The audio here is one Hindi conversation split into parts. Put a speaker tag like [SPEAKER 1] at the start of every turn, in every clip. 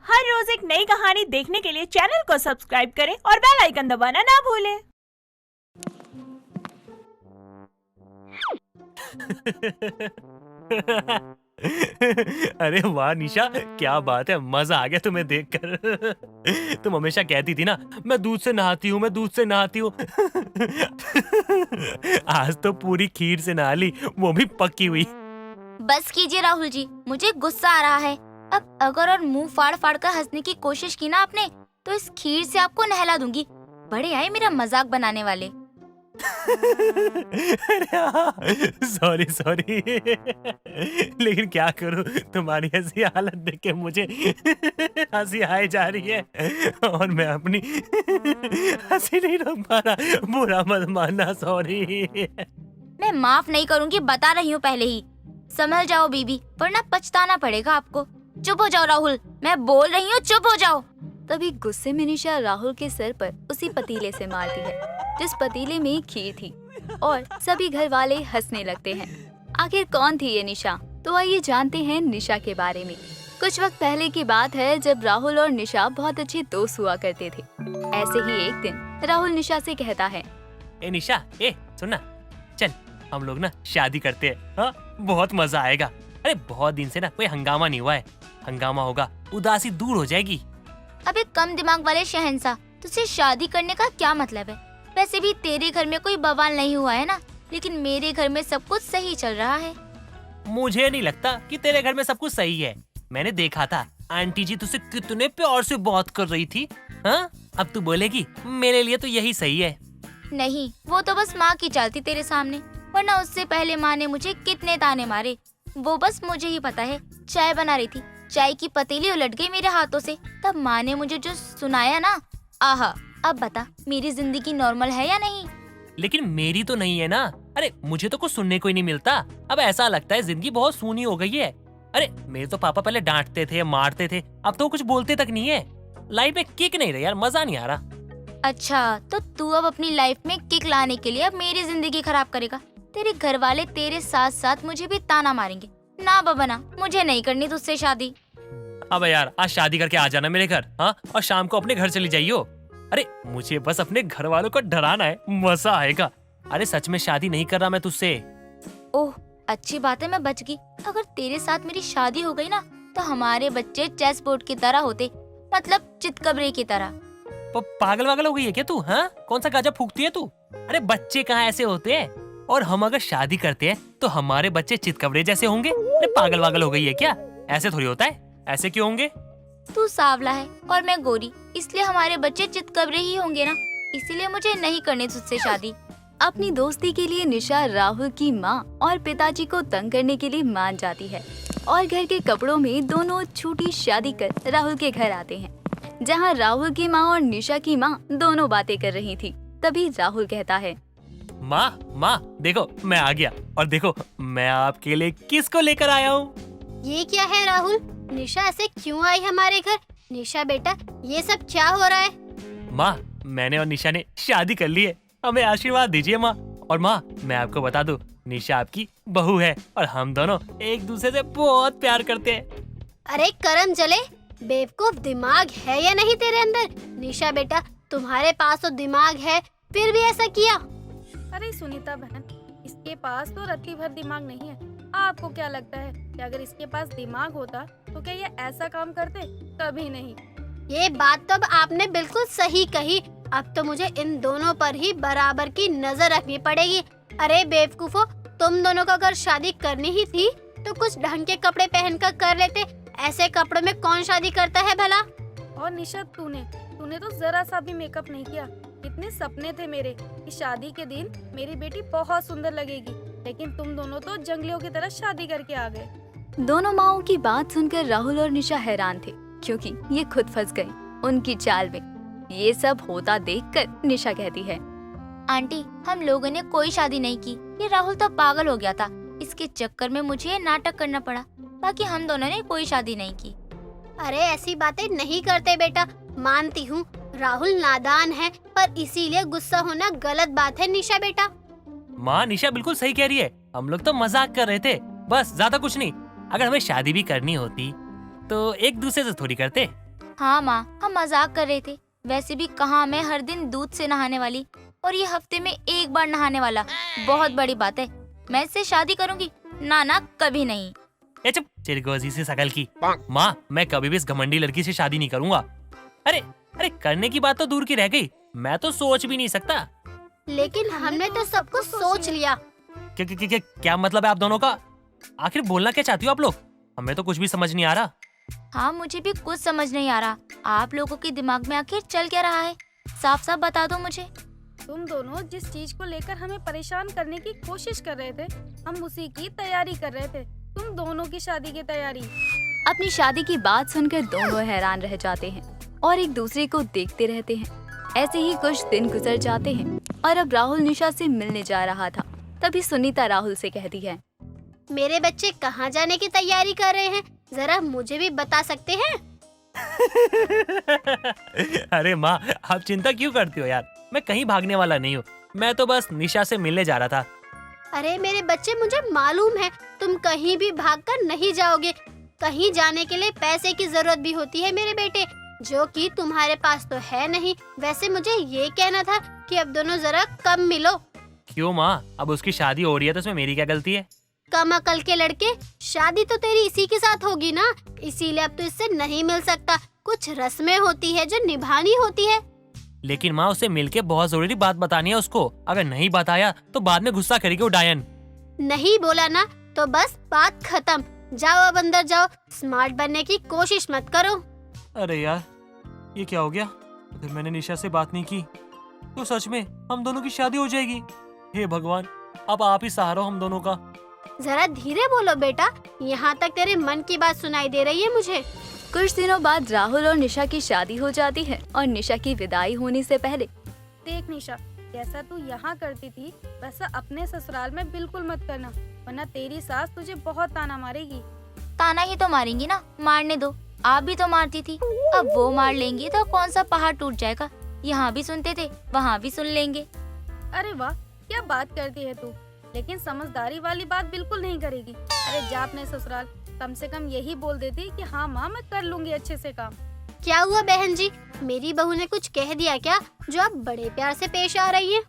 [SPEAKER 1] हर रोज एक नई कहानी देखने के लिए चैनल को सब्सक्राइब करें और बेल आइकन दबाना ना भूलें।
[SPEAKER 2] अरे वाह निशा, क्या बात है, मजा आ गया तुम्हें देखकर। तुम हमेशा कहती थी ना, मैं दूध से नहाती हूँ, मैं दूध से नहाती हूँ। आज तो पूरी खीर से नहा ली, वो भी पकी हुई।
[SPEAKER 3] बस कीजिए राहुल जी, मुझे गुस्सा आ रहा है। अब अगर और मुंह फाड़ फाड़ कर हंसने की कोशिश की ना आपने, तो इस खीर से आपको नहला दूंगी। बड़े आए मेरा मजाक बनाने वाले।
[SPEAKER 2] सॉरी सॉरी, लेकिन क्या करूं, तुम्हारी ऐसी हालत देख के मुझे हंसी आए जा रही है और मैं अपनी हंसी नहीं रोक पा रहा। बुरा मत मानना, सॉरी।
[SPEAKER 3] मैं माफ नहीं करूंगी, बता रही हूँ पहले ही। संभल जाओ बीबी, वरना पछताना पड़ेगा आपको। चुप हो जाओ राहुल, मैं बोल रही हूँ, चुप हो जाओ।
[SPEAKER 4] तभी गुस्से में निशा राहुल के सर पर उसी पतीले से मारती है जिस पतीले में खीर थी, और सभी घर वाले हंसने लगते हैं। आखिर कौन थी ये निशा? तो आइए जानते हैं निशा के बारे में। कुछ वक्त पहले की बात है जब राहुल और निशा बहुत अच्छे दोस्त हुआ करते थे। ऐसे ही एक दिन राहुल निशा से कहता है,
[SPEAKER 2] ए निशा, ए सुनना, चल हम लोग ना शादी करते हैं। हाँ, बहुत मजा आएगा। अरे बहुत दिन से ना कोई हंगामा नहीं हुआ है, हंगामा होगा, उदासी दूर हो जाएगी।
[SPEAKER 3] अबे कम दिमाग वाले शहंशाह, तुझसे शादी करने का क्या मतलब है? वैसे भी तेरे घर में कोई बवाल नहीं हुआ है ना, लेकिन मेरे घर में सब कुछ सही चल रहा है।
[SPEAKER 2] मुझे नहीं लगता कि तेरे घर में सब कुछ सही है। मैंने देखा था आंटी जी तुझसे कितने प्यार से बात कर रही थी। हाँ, अब तू बोलेगी मेरे लिए तो यही सही है।
[SPEAKER 3] नहीं, वो तो बस माँ की चाल थी तेरे सामने, वरना उससे पहले माँ ने मुझे कितने ताने मारे, वो बस मुझे ही पता है। चाय बना रही थी, चाय की पतीली उलट गई मेरे हाथों से, तब माँ ने मुझे जो सुनाया ना, आहा। अब बता, मेरी जिंदगी नॉर्मल है या नहीं?
[SPEAKER 2] लेकिन मेरी तो नहीं है ना। अरे मुझे तो कुछ सुनने को ही नहीं मिलता। अब ऐसा लगता है जिंदगी बहुत सूनी हो गई है। अरे मेरे तो पापा पहले डांटते थे, मारते थे, अब तो कुछ बोलते तक नहीं है। लाइफ में किक नहीं रही यार, मजा नहीं आ रहा।
[SPEAKER 3] अच्छा, तो तू अब अपनी लाइफ में किक लाने के लिए अब मेरी जिंदगी खराब करेगा। तेरे घर वाले तेरे साथ साथ मुझे भी ताना मारेंगे। ना बाबा ना, मुझे नहीं करनी तुझसे शादी।
[SPEAKER 2] अब यार आज शादी करके आ जाना मेरे घर, हाँ, और शाम को अपने घर चली जाइयो। अरे मुझे बस अपने घर वालों को डराना है, मजा आएगा। अरे सच में शादी नहीं कर रहा मैं तुझसे।
[SPEAKER 3] ओह, अच्छी बात है, मैं बच गई। अगर तेरे साथ मेरी शादी हो गई ना, तो हमारे बच्चे चेस बोर्ड की तरह होते, मतलब चितकबरे की तरह।
[SPEAKER 2] पागल वागल हो गई है क्या तू? हाँ, कौन सा गाजा फूकती है तू? अरे बच्चे कहाँ ऐसे होते हैं, और हम अगर शादी करते हैं तो हमारे बच्चे चितकबरे जैसे होंगे। अरे पागल वागल हो गई है क्या? ऐसे थोड़ी होता है, ऐसे क्यों होंगे?
[SPEAKER 3] तू सांवला है और मैं गोरी, इसलिए हमारे बच्चे चितकबरे ही होंगे ना, इसीलिए मुझे नहीं करनी तुझसे शादी।
[SPEAKER 4] अपनी दोस्ती के लिए निशा राहुल की माँ और पिताजी को तंग करने के लिए मान जाती है और घर के कपड़ों में दोनों छोटी शादी कर राहुल के घर आते हैं, जहाँ राहुल की माँ और निशा की माँ दोनों बातें कर रही थी। तभी राहुल कहता है,
[SPEAKER 2] माँ देखो मैं आ गया, और देखो मैं आपके लिए किसको लेकर आया हूँ।
[SPEAKER 5] ये क्या है राहुल? निशा ऐसे क्यों आई हमारे घर? निशा बेटा, ये सब क्या हो रहा है?
[SPEAKER 2] माँ, मैंने और निशा ने शादी कर ली है, हमें आशीर्वाद दीजिए माँ। और माँ, मैं आपको बता दूं, निशा आपकी बहू है और हम दोनों एक दूसरे से बहुत प्यार करते हैं।
[SPEAKER 5] अरे करम चले, बेवकूफ, दिमाग है या नहीं तेरे अंदर? निशा बेटा, तुम्हारे पास तो दिमाग है, फिर भी ऐसा किया?
[SPEAKER 6] अरे सुनीता बहन, इसके पास तो रत्ती भर दिमाग नहीं है। आपको क्या लगता है कि अगर इसके पास दिमाग होता तो क्या ये ऐसा काम करते? कभी नहीं।
[SPEAKER 5] ये बात तो अब आपने बिल्कुल सही कही। अब तो मुझे इन दोनों पर ही बराबर की नजर रखनी पड़ेगी। अरे बेवकूफो, तुम दोनों को अगर शादी करनी ही थी तो कुछ ढंग के कपड़े पहनकर कर लेते। ऐसे कपड़ों में कौन शादी करता है भला?
[SPEAKER 6] और निशा, तूने तो जरा सा भी मेकअप नहीं किया। कितने सपने थे मेरे कि शादी के दिन मेरी बेटी बहुत सुंदर लगेगी, लेकिन तुम दोनों तो जंगलियों की तरह शादी करके आ गए।
[SPEAKER 4] दोनों माओं की बात सुनकर राहुल और निशा हैरान थे, क्योंकि ये खुद फंस गए उनकी चाल में। ये सब होता देखकर निशा कहती है,
[SPEAKER 3] आंटी, हम लोगों ने कोई शादी नहीं की। ये राहुल तो पागल हो गया था, इसके चक्कर में मुझे ये नाटक करना पड़ा। बाकी हम दोनों ने कोई शादी नहीं की।
[SPEAKER 5] अरे ऐसी बातें नहीं करते बेटा, मानती हूँ राहुल नादान है, पर इसीलिए गुस्सा होना गलत बात है निशा बेटा।
[SPEAKER 2] माँ, निशा बिल्कुल सही कह रही है, हम लोग तो मजाक कर रहे थे, बस, ज्यादा कुछ नहीं। अगर हमें शादी भी करनी होती तो एक दूसरे से थोड़ी करते।
[SPEAKER 3] हाँ माँ, हम मजाक कर रहे थे। वैसे भी कहाँ मैं हर दिन दूध से नहाने वाली, और ये हफ्ते में एक बार नहाने वाला। बहुत बड़ी बात है। मैं इससे शादी करूंगी? ना ना, कभी नहीं।
[SPEAKER 2] ए चुप, चिरगोजी सी शकल की। माँ, मैं कभी भी इस घमंडी लड़की से शादी नहीं करूंगा। अरे अरे, करने की बात तो दूर की रह गई, मैं तो सोच भी नहीं सकता।
[SPEAKER 5] लेकिन हमने तो सब कुछ सोच लिया।
[SPEAKER 2] क्या मतलब है आप दोनों का? आखिर बोलना क्या चाहती हो आप लोग? हमें तो कुछ भी समझ नहीं आ रहा।
[SPEAKER 3] हाँ, मुझे भी कुछ समझ नहीं आ रहा। आप लोगों के दिमाग में आखिर चल क्या रहा है? साफ साफ बता दो मुझे।
[SPEAKER 6] तुम दोनों जिस चीज को लेकर हमें परेशान करने की कोशिश कर रहे थे, हम उसी की तैयारी कर रहे थे। तुम दोनों की शादी की तैयारी।
[SPEAKER 4] अपनी शादी की बात सुनकर दोनों हैरान रह जाते हैं और एक दूसरे को देखते रहते हैं। ऐसे ही कुछ दिन गुजर जाते हैं और अब राहुल निशा से मिलने जा रहा था। तभी सुनीता राहुल से कहती है,
[SPEAKER 5] मेरे बच्चे कहाँ जाने की तैयारी कर रहे हैं, जरा मुझे भी बता सकते हैं?
[SPEAKER 2] अरे माँ, आप चिंता क्यों करती हो यार? मैं कहीं भागने वाला नहीं हूँ। मैं तो बस निशा से मिलने जा रहा था।
[SPEAKER 5] अरे मेरे बच्चे, मुझे मालूम है तुम कहीं भी भागकर नहीं जाओगे। कहीं जाने के लिए पैसे की जरूरत भी होती है मेरे बेटे, जो कि तुम्हारे पास तो है नहीं। वैसे मुझे ये कहना था कि अब दोनों जरा कम मिलो।
[SPEAKER 2] क्यों माँ? अब उसकी शादी हो रही है तो उसमें मेरी क्या गलती है?
[SPEAKER 5] कम अकल के लड़के, शादी तो तेरी इसी के साथ होगी ना, इसीलिए अब तो इससे नहीं मिल सकता। कुछ रस्में होती है जो निभानी होती है।
[SPEAKER 2] लेकिन माँ, उसे मिलके बहुत जरूरी बात बतानी है उसको। अगर नहीं बताया तो बाद में गुस्सा करेगी वो डायन।
[SPEAKER 5] नहीं बोला ना तो बस बात खत्म। जाओ अब अंदर जाओ, स्मार्ट बनने की कोशिश मत करो।
[SPEAKER 2] अरे यार, ये क्या हो गया? अगर मैंने निशा से बात नहीं की तो सच में हम दोनों की शादी हो जाएगी। हे भगवान, अब आप ही सहारा हो हम दोनों का।
[SPEAKER 5] जरा धीरे बोलो बेटा, यहाँ तक तेरे मन की बात सुनाई दे रही है मुझे।
[SPEAKER 4] कुछ दिनों बाद राहुल और निशा की शादी हो जाती है और निशा की विदाई होने से पहले,
[SPEAKER 6] देख निशा, जैसा तू यहाँ करती थी वैसा अपने ससुराल में बिल्कुल मत करना, वरना तेरी सास तुझे बहुत ताना मारेगी।
[SPEAKER 3] ताना ही तो मारेंगी ना, मारने दो। आप भी तो मारती थी, अब वो मार लेंगी तो कौन सा पहाड़ टूट जाएगा। यहाँ भी सुनते थे, वहाँ भी सुन लेंगे।
[SPEAKER 6] अरे वाह, क्या बात करती है तू, लेकिन समझदारी वाली बात बिल्कुल नहीं करेगी। अरे जा अपने ससुराल, कम से कम यही बोल देती कि हाँ माँ, मैं कर लूंगी अच्छे से काम।
[SPEAKER 5] क्या हुआ बहन जी, मेरी बहू ने कुछ कह दिया क्या जो आप बड़े प्यार से पेश आ रही हैं?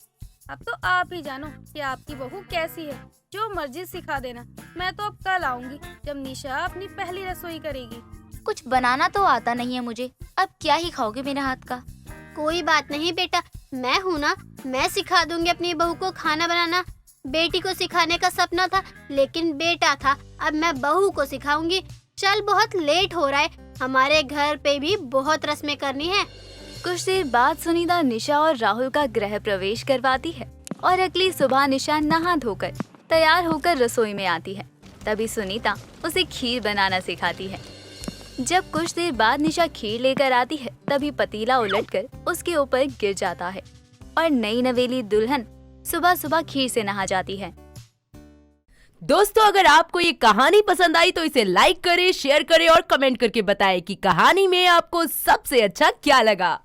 [SPEAKER 6] अब तो आप ही जानो कि आपकी बहू कैसी है। जो मर्जी सिखा देना। मैं तो अब कल आऊंगी जब निशा अपनी पहली रसोई करेगी।
[SPEAKER 3] कुछ बनाना तो आता नहीं है मुझे, अब क्या ही खाओगे मेरे हाथ का?
[SPEAKER 5] कोई बात नहीं बेटा, मैं हूँ ना, मैं सिखा दूंगी अपनी बहू को खाना बनाना। बेटी को सिखाने का सपना था लेकिन बेटा था, अब मैं बहू को सिखाऊंगी। चल, बहुत लेट हो रहा है, हमारे घर पे भी बहुत रस्में करनी है।
[SPEAKER 4] कुछ देर बाद सुनीता निशा और राहुल का गृह प्रवेश करवाती है और अगली सुबह निशा नहा धोकर तैयार होकर रसोई में आती है। तभी सुनीता उसे खीर बनाना सिखाती है। जब कुछ देर बाद निशा खीर लेकर आती है तभी पतीला उलटकर उसके ऊपर गिर जाता है और नई नवेली दुल्हन सुबह सुबह खीर से नहा जाती है।
[SPEAKER 7] दोस्तों, अगर आपको ये कहानी पसंद आई तो इसे लाइक करें, शेयर करें और कमेंट करके बताएं कि कहानी में आपको सबसे अच्छा क्या लगा।